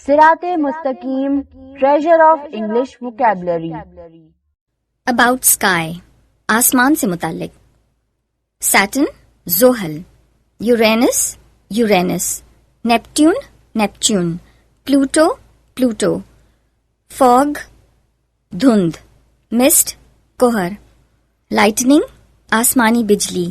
صراط مستقیم treasure of English vocabulary. About sky, آسمان سے متعلق. سیٹرن زحل، Uranus Uranus, Neptune Neptune, Pluto Pluto. Fog دھند، مسٹ کوہر. لائٹننگ آسمانی بجلی.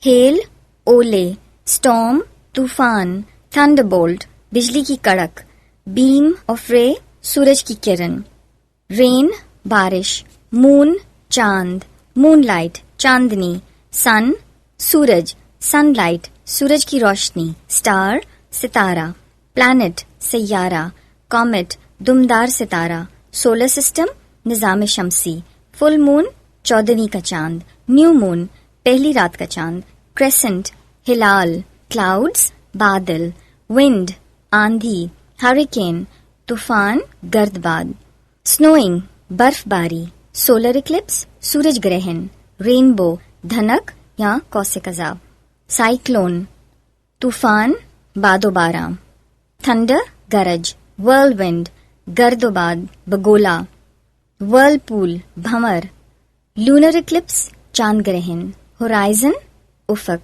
ہیل اولے. اسٹارم طوفان. تھنڈر بولٹ بجلی کی کڑک. بیم آف رے سورج کی کرن. رین بارش. مون چاند. مون لائٹ چاندنی. سن سورج. سن لائٹ سورج کی روشنی. اسٹار ستارہ. پلانٹ سیارہ. کومٹ دمدار ستارہ. سولر سسٹم نظام شمسی. فل مون 14ویں کا چاند. نیو مون پہلی رات کا چاند. کریسنٹ ہلال. کلاؤڈز بادل. ونڈ آندھی. ہریکین طوفان گرد باد. سنوئنگ برف باری. سولر اکلپس سورج گرہن. رینبو دھنک یا قوس قزح. سائیکلون طوفان باد و باراں. تھنڈر گرج. ورل ونڈ گرد و باد بگولا. ورل پول بھنور. لونر اکلپس چاند گرہن. ہورائزن افق.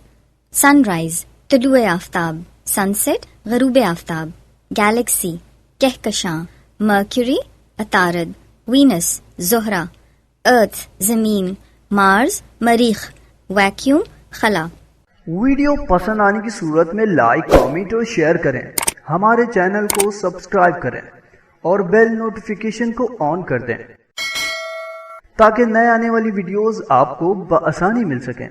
سن رائز طلوع آفتاب. سن سیٹ غروب آفتاب. گیلیکسی کہکشاں. مرکیوری عطارد. وینس زہرہ. ارتھ زمین. مارس مریخ. ویکیوم خلا. ویڈیو پسند آنے کی صورت میں لائک کامنٹ اور شیئر کریں. ہمارے چینل کو سبسکرائب کریں اور بیل نوٹیفیکیشن کو آن کر دیں تاکہ نئے آنے والی ویڈیوز آپ کو بآسانی مل سکیں.